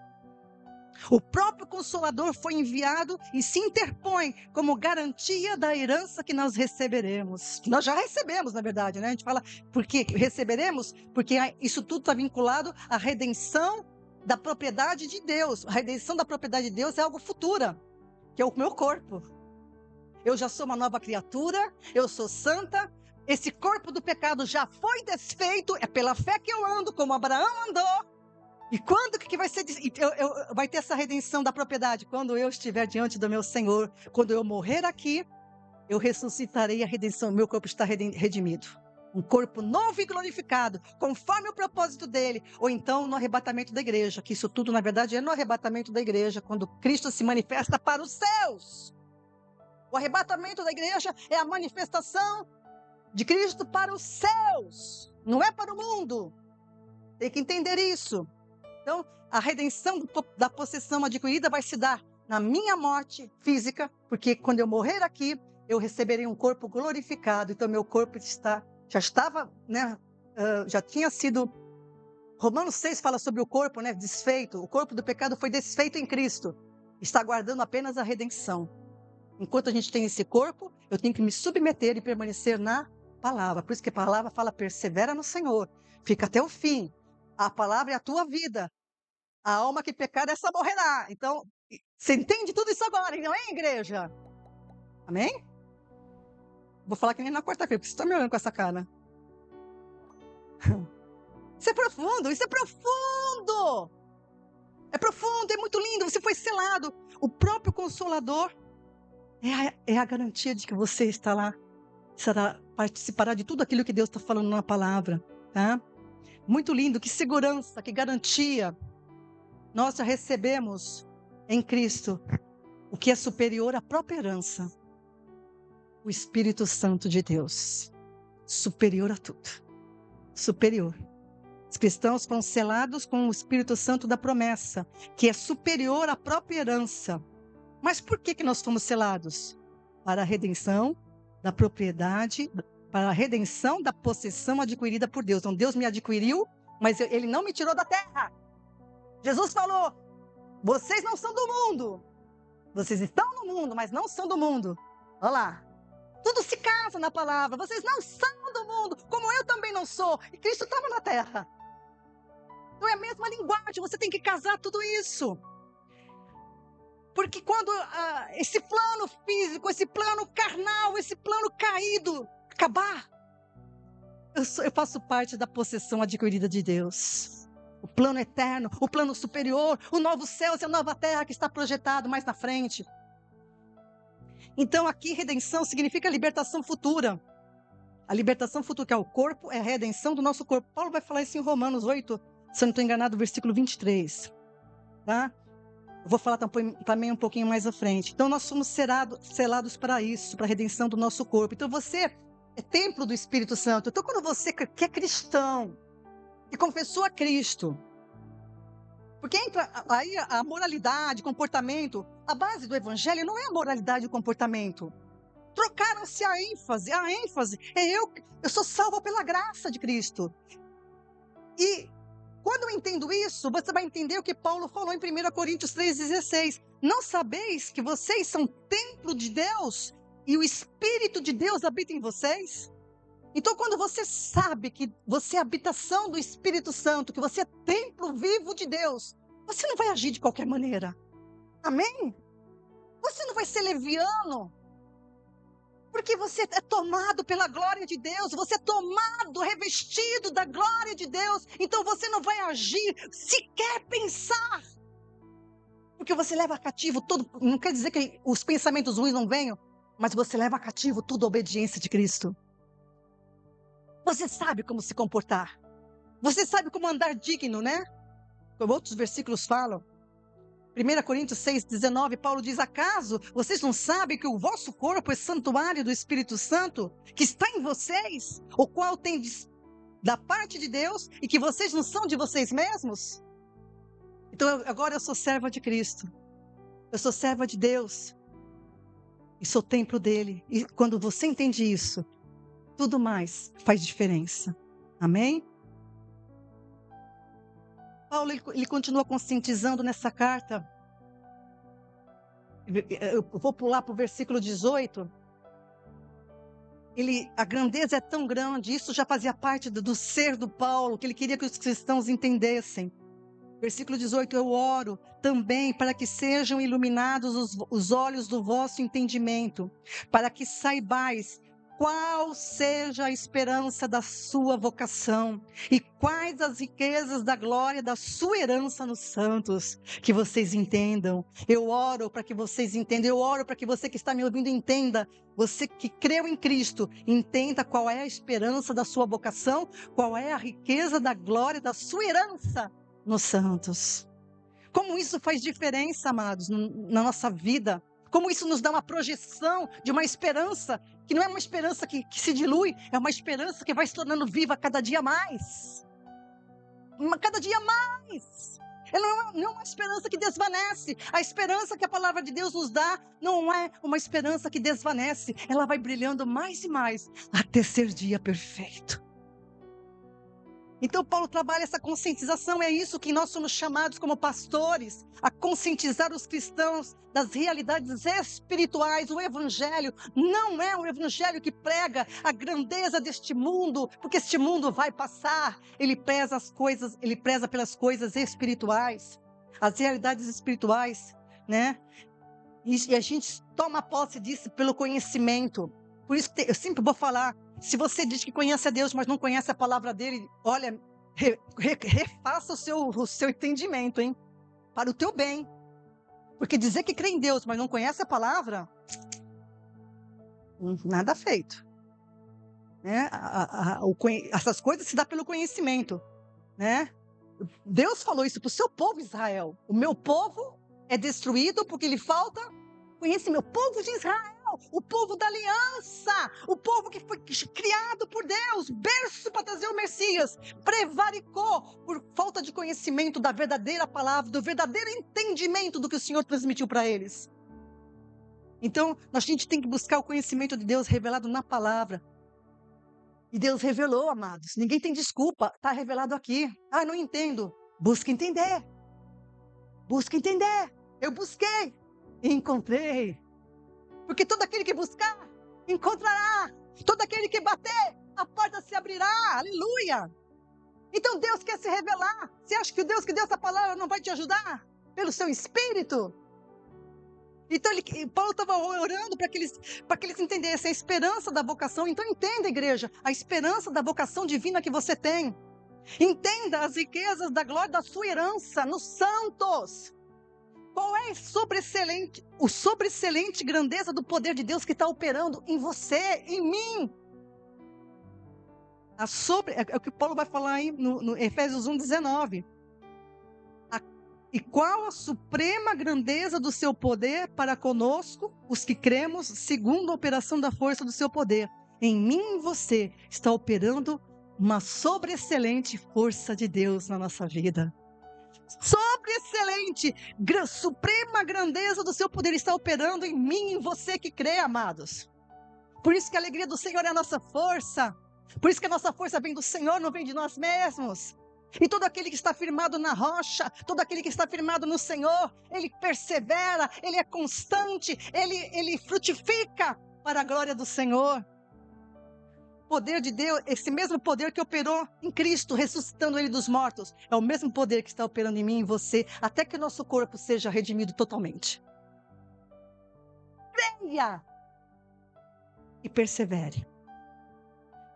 O próprio Consolador foi enviado e se interpõe como garantia da herança que nós receberemos. Nós já recebemos, na verdade, né? A gente fala, por que receberemos? Porque isso tudo está vinculado à redenção da propriedade de Deus. A redenção da propriedade de Deus é algo futura, que é o meu corpo. Eu já sou uma nova criatura, eu sou santa, esse corpo do pecado já foi desfeito, é pela fé que eu ando, como Abraão andou. E quando que vai ser? Vai ter essa redenção da propriedade? Quando eu estiver diante do meu Senhor, quando eu morrer aqui, eu ressuscitarei a redenção, meu corpo está redimido. Um corpo novo e glorificado, conforme o propósito dele. Ou então no arrebatamento da igreja, que isso tudo na verdade é no arrebatamento da igreja, quando Cristo se manifesta para os céus. O arrebatamento da igreja é a manifestação de Cristo para os céus, não é para o mundo. Tem que entender isso. Então, a redenção da possessão adquirida vai se dar na minha morte física, porque quando eu morrer aqui, eu receberei um corpo glorificado. Então, meu corpo já estava, né, já tinha sido... Romanos 6 fala sobre o corpo, né, desfeito. O corpo do pecado foi desfeito em Cristo. Está aguardando apenas a redenção. Enquanto a gente tem esse corpo, eu tenho que me submeter e permanecer na palavra. Por isso que a palavra fala, persevera no Senhor. Fica até o fim. A palavra é a tua vida. A alma que pecar, essa morrerá. Então, você entende tudo isso agora, não é, igreja? Amém? Vou falar que nem na quarta-feira, porque você está me olhando com essa cara. Isso é profundo, isso é profundo! É profundo, é muito lindo, você foi selado. O próprio Consolador é a garantia de que você está lá, participará de tudo aquilo que Deus está falando na palavra, tá? Muito lindo, que segurança, que garantia. Nós já recebemos em Cristo o que é superior à própria herança. O Espírito Santo de Deus. Superior a tudo. Superior. Os cristãos foram selados com o Espírito Santo da promessa, que é superior à própria herança. Mas por que nós fomos selados? Para a redenção da propriedade, para a redenção da possessão adquirida por Deus. Então Deus me adquiriu, mas Ele não me tirou da terra. Jesus falou, vocês não são do mundo. Vocês estão no mundo, mas não são do mundo. Olha lá. Tudo se casa na palavra. Vocês não são do mundo, como eu também não sou. E Cristo estava na terra. Então é a mesma linguagem, você tem que casar tudo isso. Porque quando esse plano físico, esse plano carnal, esse plano caído acabar, eu faço parte da possessão adquirida de Deus. O plano eterno, o plano superior, o novo céu e a nova terra que está projetado mais na frente. Então aqui redenção significa libertação futura. A libertação futura, que é o corpo, é a redenção do nosso corpo. Paulo vai falar isso em Romanos 8, se eu não estou enganado, versículo 23. Tá? Eu vou falar também um pouquinho mais à frente. Então nós somos selados para isso, para a redenção do nosso corpo. Então você é templo do Espírito Santo. Então quando você que é cristão, que confessou a Cristo, porque entra aí a moralidade, comportamento, a base do evangelho não é a moralidade e o comportamento. Trocaram-se a ênfase é eu sou salvo pela graça de Cristo. E quando eu entendo isso, você vai entender o que Paulo falou em 1 Coríntios 3,16. Não sabeis que vocês são templo de Deus e o Espírito de Deus habita em vocês? Então, quando você sabe que você é habitação do Espírito Santo, que você é templo vivo de Deus, você não vai agir de qualquer maneira. Amém? Você não vai ser leviano. Porque você é tomado pela glória de Deus, você é tomado, revestido da glória de Deus. Então você não vai agir, sequer pensar. Porque você leva cativo todo, não quer dizer que os pensamentos ruins não venham, mas você leva cativo toda a obediência de Cristo. Você sabe como se comportar. Você sabe como andar digno, né? Como outros versículos falam. 1 Coríntios 6,19, Paulo diz, acaso vocês não sabem que o vosso corpo é santuário do Espírito Santo, que está em vocês, o qual tendes da parte de Deus e que vocês não são de vocês mesmos? Então agora eu sou serva de Cristo. Eu sou serva de Deus. E sou templo dele. E quando você entende isso, tudo mais faz diferença. Amém? Paulo, ele continua conscientizando nessa carta. Eu vou pular para o versículo 18. A grandeza é tão grande, isso já fazia parte do ser do Paulo, que ele queria que os cristãos entendessem. Versículo 18, eu oro também para que sejam iluminados os olhos do vosso entendimento, para que saibais qual seja a esperança da sua vocação e quais as riquezas da glória da sua herança nos santos, que vocês entendam. Eu oro para que vocês entendam, eu oro para que você que está me ouvindo entenda, você que creu em Cristo, entenda qual é a esperança da sua vocação, qual é a riqueza da glória da sua herança nos santos. Como isso faz diferença, amados, na nossa vida. Como isso nos dá uma projeção de uma esperança, que não é uma esperança que se dilui, é uma esperança que vai se tornando viva cada dia mais. Cada dia mais. Ela não é uma esperança que desvanece. A esperança que a palavra de Deus nos dá não é uma esperança que desvanece. Ela vai brilhando mais e mais até ser dia perfeito. Então Paulo trabalha essa conscientização, é isso que nós somos chamados como pastores, a conscientizar os cristãos das realidades espirituais. O evangelho não é um evangelho que prega a grandeza deste mundo, porque este mundo vai passar. Ele preza pelas coisas espirituais, as realidades espirituais, né? E a gente toma posse disso pelo conhecimento. Por isso que eu sempre vou falar, se você diz que conhece a Deus, mas não conhece a palavra dele, olha, refaça o seu entendimento, hein? Para o teu bem. Porque dizer que crê em Deus, mas não conhece a palavra, nada feito. Né? Essas coisas se dá pelo conhecimento. Né? Deus falou isso para o seu povo Israel. O meu povo é destruído porque lhe falta conhecimento. O povo de Israel. O povo da aliança, o povo que foi criado por Deus, berço para trazer o Messias, prevaricou por falta de conhecimento da verdadeira palavra, do verdadeiro entendimento do que o Senhor transmitiu para eles. Então, a gente tem que buscar o conhecimento de Deus revelado na palavra. E Deus revelou, amados. Ninguém tem desculpa, está revelado aqui. Ah, não entendo. Busca entender. Busca entender. Eu busquei e encontrei. Porque todo aquele que buscar, encontrará. Todo aquele que bater, a porta se abrirá. Aleluia! Então Deus quer se revelar. Você acha que o Deus que deu essa palavra não vai te ajudar? Pelo seu espírito? Então Paulo estava orando para que eles entendessem a esperança da vocação. Então entenda, igreja, a esperança da vocação divina que você tem. Entenda as riquezas da glória da sua herança nos santos. Qual é o sobreexcelente grandeza do poder de Deus que está operando em você, em mim? É o que Paulo vai falar aí no Efésios 1:19. E qual a suprema grandeza do seu poder para conosco, os que cremos, segundo a operação da força do seu poder. Em mim e em você está operando uma sobreexcelente força de Deus na nossa vida. Sobreexcelente, suprema grandeza do seu poder está operando em mim e em você que crê, amados. Por isso que a alegria do Senhor é a nossa força. Por isso que a nossa força vem do Senhor, não vem de nós mesmos. E todo aquele que está firmado na rocha, todo aquele que está firmado no Senhor, ele persevera, ele é constante, ele frutifica para a glória do Senhor. Poder de Deus, esse mesmo poder que operou em Cristo, ressuscitando Ele dos mortos, é o mesmo poder que está operando em mim e em você, até que o nosso corpo seja redimido totalmente. Creia e persevere.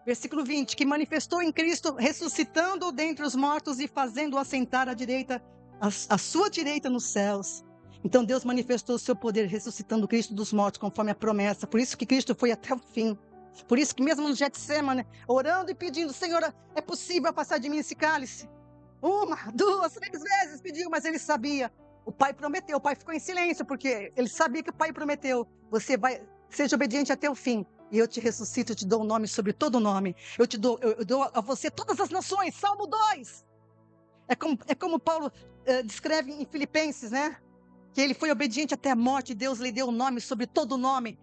Versículo 20, que manifestou em Cristo, ressuscitando-o dentre os mortos e fazendo-o assentar à sua direita nos céus. Então Deus manifestou o seu poder, ressuscitando Cristo dos mortos, conforme a promessa. Por isso que Cristo foi até o fim. Por isso que mesmo no Getsemane, orando e pedindo, Senhor, é possível passar de mim esse cálice? 1, 2, 3 vezes pediu, mas ele sabia. O Pai prometeu, o Pai ficou em silêncio, porque ele sabia que o Pai prometeu. Seja obediente até o fim. E eu te ressuscito, eu te dou um nome sobre todo nome. Eu dou a você todas as nações. Salmo 2. É como Paulo descreve em Filipenses, né? Que ele foi obediente até a morte. Deus lhe deu um nome sobre todo nome,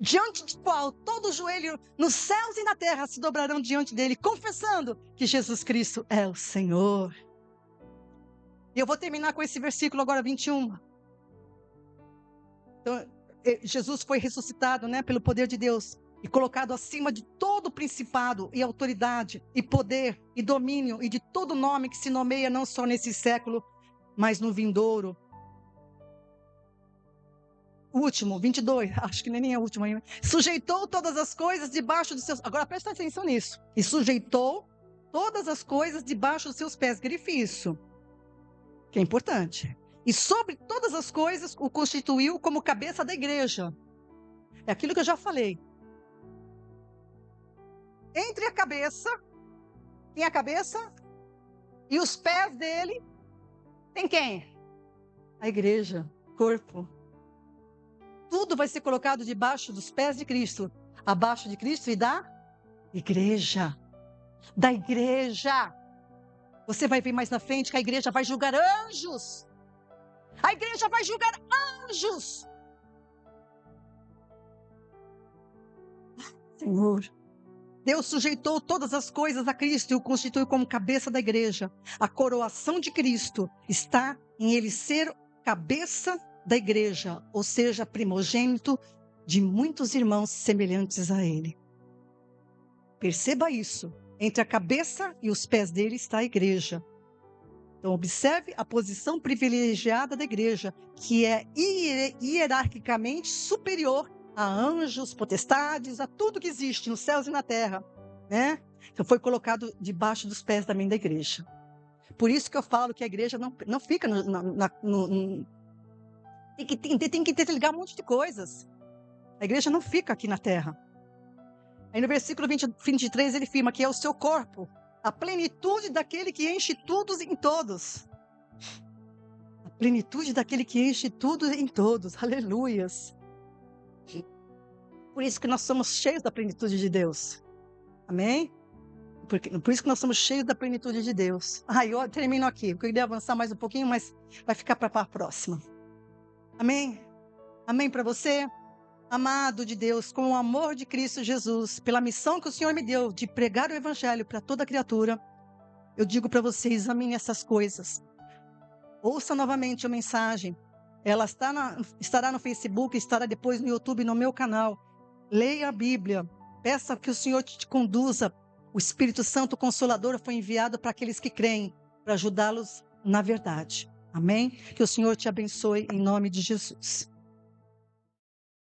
diante de qual todo joelho nos céus e na terra se dobrarão diante dele, confessando que Jesus Cristo é o Senhor. E eu vou terminar com esse versículo agora, 21. Então, Jesus foi ressuscitado, né, pelo poder de Deus e colocado acima de todo principado e autoridade e poder e domínio e de todo nome que se nomeia não só nesse século, mas no vindouro. Último, 22, acho que nem é o último ainda. Sujeitou todas as coisas debaixo dos seus... Agora presta atenção nisso. E sujeitou todas as coisas debaixo dos seus pés. Grife isso, que é importante. E sobre todas as coisas o constituiu como cabeça da igreja. É aquilo que eu já falei. Entre a cabeça, tem a cabeça, e os pés dele, tem quem? A igreja, corpo. Tudo vai ser colocado debaixo dos pés de Cristo, abaixo de Cristo e da igreja. Da igreja. Você vai ver mais na frente que a igreja vai julgar anjos. A igreja vai julgar anjos. Senhor, Deus sujeitou todas as coisas a Cristo e o constituiu como cabeça da igreja. A coroação de Cristo está em ele ser cabeça da igreja, ou seja, primogênito de muitos irmãos semelhantes a ele. Perceba isso. Entre a cabeça e os pés dele está a igreja. Então, observe a posição privilegiada da igreja, que é hierarquicamente superior a anjos, potestades, a tudo que existe nos céus e na terra, né? Então, foi colocado debaixo dos pés também da igreja. Por isso que eu falo que a igreja não fica tem que interligar um monte de coisas. A igreja não fica aqui na terra. Aí no versículo 23 ele afirma que é o seu corpo, a plenitude daquele que enche tudo em todos. A plenitude daquele que enche tudo em todos. Aleluias. Por isso que nós somos cheios da plenitude de Deus. Amém? Por isso que nós somos cheios da plenitude de Deus. Eu termino aqui. Eu queria avançar mais um pouquinho, mas vai ficar para a próxima. Amém? Amém para você? Amado de Deus, com o amor de Cristo Jesus, pela missão que o Senhor me deu de pregar o Evangelho para toda criatura, eu digo para você, examine essas coisas. Ouça novamente a mensagem. Ela estará no Facebook, estará depois no YouTube, no meu canal. Leia a Bíblia. Peça que o Senhor te conduza. O Espírito Santo Consolador foi enviado para aqueles que creem, para ajudá-los na verdade. Amém? Que o Senhor te abençoe em nome de Jesus.